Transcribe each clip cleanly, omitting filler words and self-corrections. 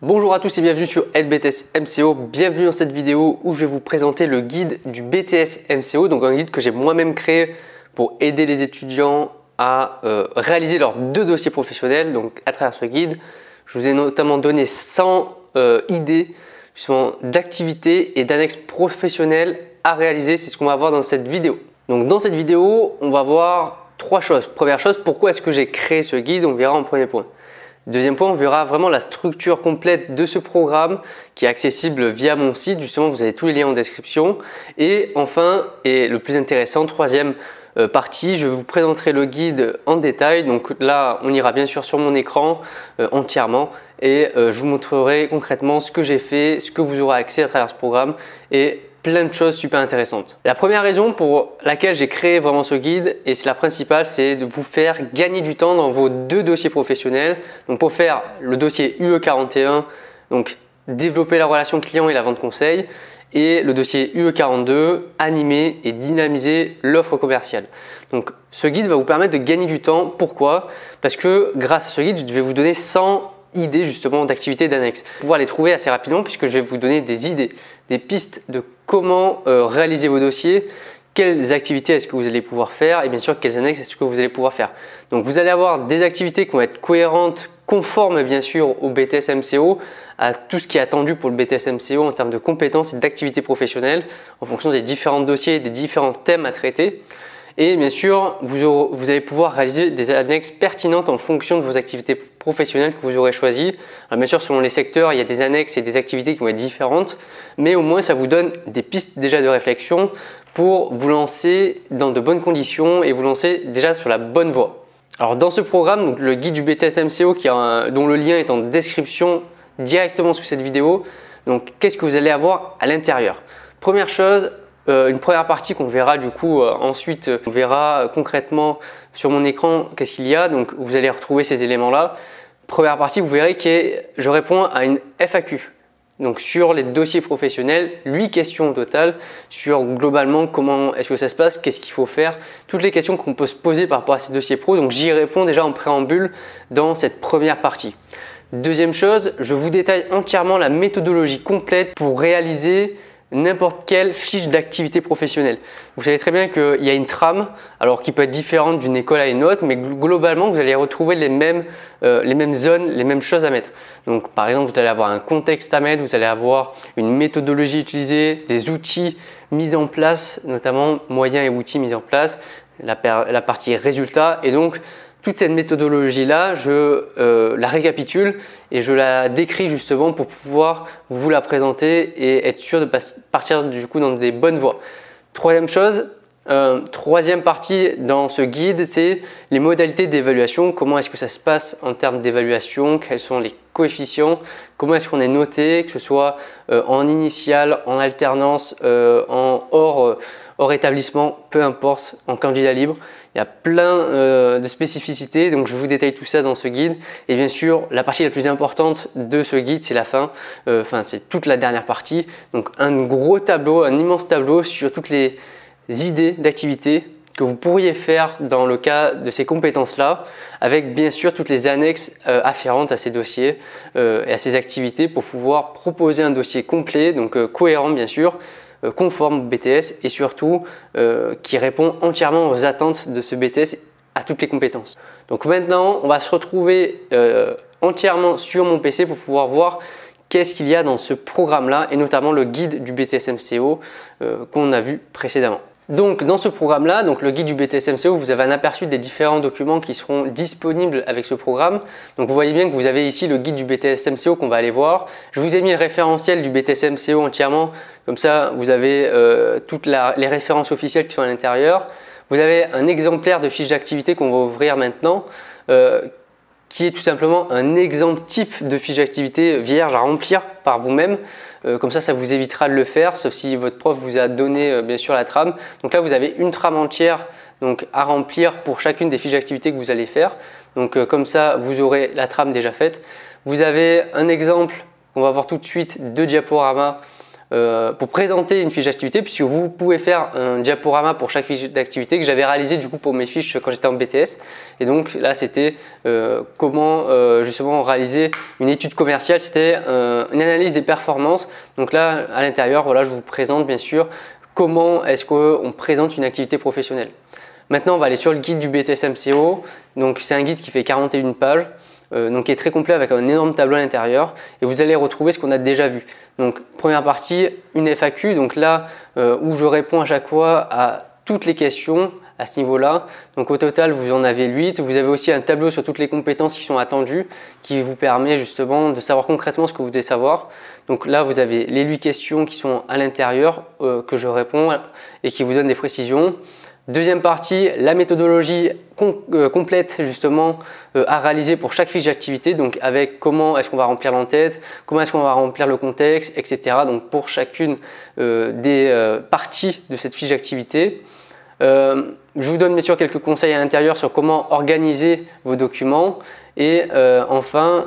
Bonjour à tous et bienvenue sur BTS MCO. Bienvenue dans cette vidéo où je vais vous présenter le guide du BTS MCO, donc un guide que j'ai moi-même créé pour aider les étudiants à réaliser leurs 2 dossiers professionnels. Donc à travers ce guide, je vous ai notamment donné 100 idées d'activités et d'annexes professionnelles à réaliser. C'est ce qu'on va voir dans cette vidéo. Donc dans cette vidéo, on va voir 3 choses. Première chose, pourquoi est-ce que j'ai créé ce guide? On verra en premier point. Deuxième point, on verra vraiment la structure complète de ce programme qui est accessible via mon site. Justement, vous avez tous les liens en description. Et enfin, et le plus intéressant, troisième partie, je vous présenterai le guide en détail. Donc là, on ira bien sûr sur mon écran entièrement et je vous montrerai concrètement ce que j'ai fait, ce que vous aurez accès à travers ce programme et plein de choses super intéressantes. La première raison pour laquelle j'ai créé vraiment ce guide, et c'est la principale, c'est de vous faire gagner du temps dans vos 2 dossiers professionnels. Donc pour faire le dossier UE41, donc développer la relation client et la vente conseil, et le dossier UE42, animer et dynamiser l'offre commerciale. Donc ce guide va vous permettre de gagner du temps. Pourquoi? Parce que grâce à ce guide, je vais vous donner 100 idées justement d'activités d'annexes. Pouvoir les trouver assez rapidement puisque je vais vous donner des idées, des pistes de comment réaliser vos dossiers, quelles activités est-ce que vous allez pouvoir faire et bien sûr quelles annexes est-ce que vous allez pouvoir faire. Donc vous allez avoir des activités qui vont être cohérentes, conformes bien sûr au BTS MCO, à tout ce qui est attendu pour le BTS MCO en termes de compétences et d'activités professionnelles en fonction des différents dossiers et des différents thèmes à traiter. Et bien sûr, vous allez pouvoir réaliser des annexes pertinentes en fonction de vos activités professionnelles que vous aurez choisies. Alors bien sûr, selon les secteurs, il y a des annexes et des activités qui vont être différentes, mais au moins ça vous donne des pistes déjà de réflexion pour vous lancer dans de bonnes conditions et vous lancer déjà sur la bonne voie. Alors dans ce programme, donc le guide du BTS MCO dont le lien est en description directement sous cette vidéo, donc qu'est-ce que vous allez avoir à l'intérieur? Première chose, une première partie qu'on verra du coup ensuite, on verra concrètement sur mon écran qu'est-ce qu'il y a. Donc vous allez retrouver ces éléments là. Première partie, vous verrez que je réponds à une FAQ. Donc sur les dossiers professionnels, 8 questions au total sur globalement comment est-ce que ça se passe, qu'est-ce qu'il faut faire, toutes les questions qu'on peut se poser par rapport à ces dossiers pro. Donc j'y réponds déjà en préambule dans cette première partie. Deuxième chose, je vous détaille entièrement la méthodologie complète pour réaliser n'importe quelle fiche d'activité professionnelle. Vous savez très bien qu'il y a une trame, alors qui peut être différente d'une école à une autre, mais globalement vous allez retrouver les mêmes zones, les mêmes choses à mettre. Donc par exemple, vous allez avoir un contexte à mettre, vous allez avoir une méthodologie utilisée, des outils mis en place, notamment moyens et outils mis en place, la partie résultats, et donc toute cette méthodologie-là, je la récapitule et je la décris justement pour pouvoir vous la présenter et être sûr de partir du coup dans des bonnes voies. Troisième chose, troisième partie dans ce guide, c'est les modalités d'évaluation. Comment est-ce que ça se passe en termes d'évaluation? Quels sont les coefficients? Comment est-ce qu'on est noté, que ce soit en initial, en alternance, en hors établissement, peu importe, en candidat libre. Il y a plein de spécificités, donc je vous détaille tout ça dans ce guide. Et bien sûr, la partie la plus importante de ce guide, c'est la fin. C'est toute la dernière partie. Donc un gros tableau, un immense tableau sur toutes les idées d'activités que vous pourriez faire dans le cas de ces compétences-là, avec bien sûr toutes les annexes afférentes à ces dossiers et à ces activités pour pouvoir proposer un dossier complet, donc cohérent bien sûr, conforme au BTS et surtout qui répond entièrement aux attentes de ce BTS à toutes les compétences. Donc maintenant, on va se retrouver entièrement sur mon PC pour pouvoir voir qu'est-ce qu'il y a dans ce programme-là et notamment le guide du BTS MCO qu'on a vu précédemment. Donc dans ce programme-là, donc le guide du BTS MCO, vous avez un aperçu des différents documents qui seront disponibles avec ce programme. Donc vous voyez bien que vous avez ici le guide du BTS MCO qu'on va aller voir. Je vous ai mis le référentiel du BTS MCO entièrement, comme ça vous avez toutes les références officielles qui sont à l'intérieur. Vous avez un exemplaire de fiche d'activité qu'on va ouvrir maintenant, qui est tout simplement un exemple type de fiche d'activité vierge à remplir par vous-même. Comme ça vous évitera de le faire, sauf si votre prof vous a donné bien sûr la trame. Donc là, vous avez une trame entière donc, à remplir pour chacune des fiches d'activité que vous allez faire. Donc comme ça, vous aurez la trame déjà faite. Vous avez un exemple qu'on va voir tout de suite de diaporama pour présenter une fiche d'activité, puisque vous pouvez faire un diaporama pour chaque fiche d'activité que j'avais réalisé du coup pour mes fiches quand j'étais en BTS. Et donc là, c'était comment justement réaliser une étude commerciale, c'était une analyse des performances. Donc là, à l'intérieur, voilà, je vous présente bien sûr comment est-ce qu'on présente une activité professionnelle. Maintenant, on va aller sur le guide du BTS MCO. Donc c'est un guide qui fait 41 pages. Donc qui est très complet avec un énorme tableau à l'intérieur et vous allez retrouver ce qu'on a déjà vu. Donc première partie, une FAQ, donc là où je réponds à chaque fois à toutes les questions à ce niveau-là. Donc au total, vous en avez 8. Vous avez aussi un tableau sur toutes les compétences qui sont attendues qui vous permet justement de savoir concrètement ce que vous devez savoir. Donc là, vous avez les 8 questions qui sont à l'intérieur que je réponds et qui vous donnent des précisions. Deuxième partie, la méthodologie complète justement à réaliser pour chaque fiche d'activité, donc avec comment est-ce qu'on va remplir l'entête, comment est-ce qu'on va remplir le contexte, etc. Donc pour chacune des parties de cette fiche d'activité. Je vous donne bien sûr quelques conseils à l'intérieur sur comment organiser vos documents. Et enfin,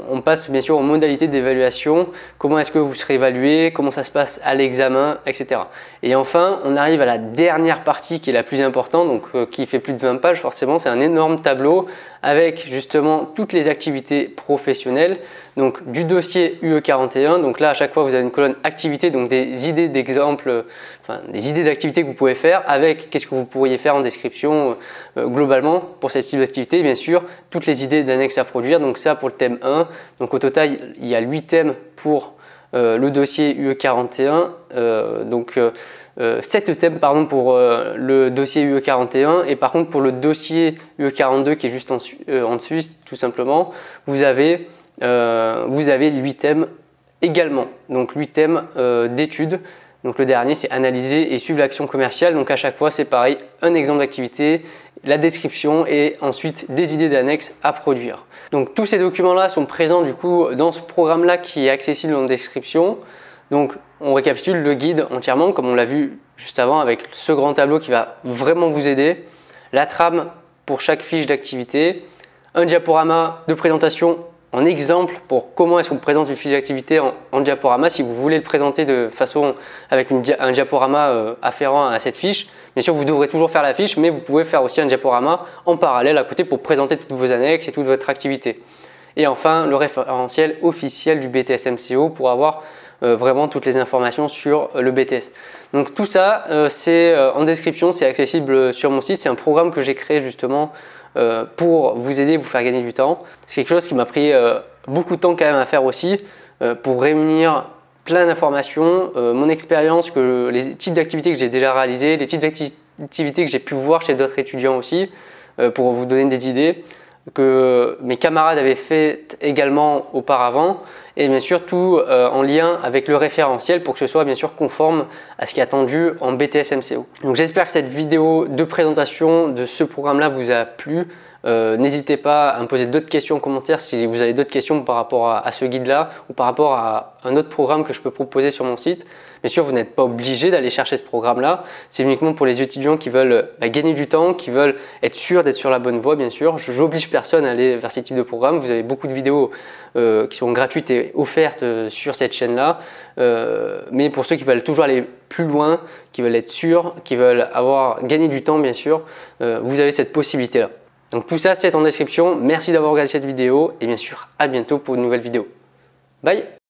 on passe bien sûr aux modalités d'évaluation, comment est-ce que vous serez évalué, comment ça se passe à l'examen, etc. Et enfin, on arrive à la dernière partie qui est la plus importante, donc qui fait plus de 20 pages forcément, c'est un énorme tableau avec justement toutes les activités professionnelles, donc du dossier UE41, donc là à chaque fois vous avez une colonne activité, donc des idées d'exemples, enfin des idées d'activités que vous pouvez faire avec qu'est-ce que vous pourriez faire en description globalement pour cette type d'activité, bien sûr, toutes les idées d'annexes à produire, donc ça pour le thème 1, donc au total il y a 8 thèmes pour le dossier UE41, 7 thèmes pardon, pour le dossier UE41 et par contre pour le dossier UE42 qui est juste en dessous tout simplement, vous avez 8 thèmes également, donc 8 thèmes d'études. Donc le dernier c'est analyser et suivre l'action commerciale, donc à chaque fois c'est pareil, un exemple d'activité, la description et ensuite des idées d'annexes à produire. Donc tous ces documents là sont présents du coup dans ce programme là qui est accessible en description. Donc on récapitule le guide entièrement comme on l'a vu juste avant avec ce grand tableau qui va vraiment vous aider, la trame pour chaque fiche d'activité, un diaporama de présentation en exemple pour comment est-ce qu'on présente une fiche d'activité en diaporama si vous voulez le présenter de façon avec un diaporama afférent à cette fiche. Bien sûr, vous devrez toujours faire la fiche, mais vous pouvez faire aussi un diaporama en parallèle à côté pour présenter toutes vos annexes et toute votre activité. Et enfin, le référentiel officiel du BTS MCO pour avoir vraiment toutes les informations sur le BTS. Donc tout ça, c'est en description, c'est accessible sur mon site. C'est un programme que j'ai créé justement pour vous aider, vous faire gagner du temps. C'est quelque chose qui m'a pris beaucoup de temps quand même à faire aussi pour réunir plein d'informations, mon expérience, les types d'activités que j'ai déjà réalisées, les types d'activités que j'ai pu voir chez d'autres étudiants aussi pour vous donner des idées que mes camarades avaient fait également auparavant et bien sûr tout en lien avec le référentiel pour que ce soit bien sûr conforme à ce qui est attendu en BTS MCO. Donc j'espère que cette vidéo de présentation de ce programme là vous a plu. N'hésitez pas à me poser d'autres questions en commentaire si vous avez d'autres questions par rapport à ce guide là ou par rapport à un autre programme que je peux proposer sur mon site. Bien sûr, vous n'êtes pas obligé d'aller chercher ce programme là, c'est uniquement pour les étudiants qui veulent gagner du temps, qui veulent être sûrs d'être sur la bonne voie bien sûr. Je n'oblige personne à aller vers ce type de programme, vous avez beaucoup de vidéos qui sont gratuites et offertes sur cette chaîne là, mais pour ceux qui veulent toujours aller plus loin, qui veulent être sûrs, qui veulent gagner du temps bien sûr, vous avez cette possibilité là. Donc tout ça c'est en description, merci d'avoir regardé cette vidéo et bien sûr à bientôt pour une nouvelle vidéo. Bye!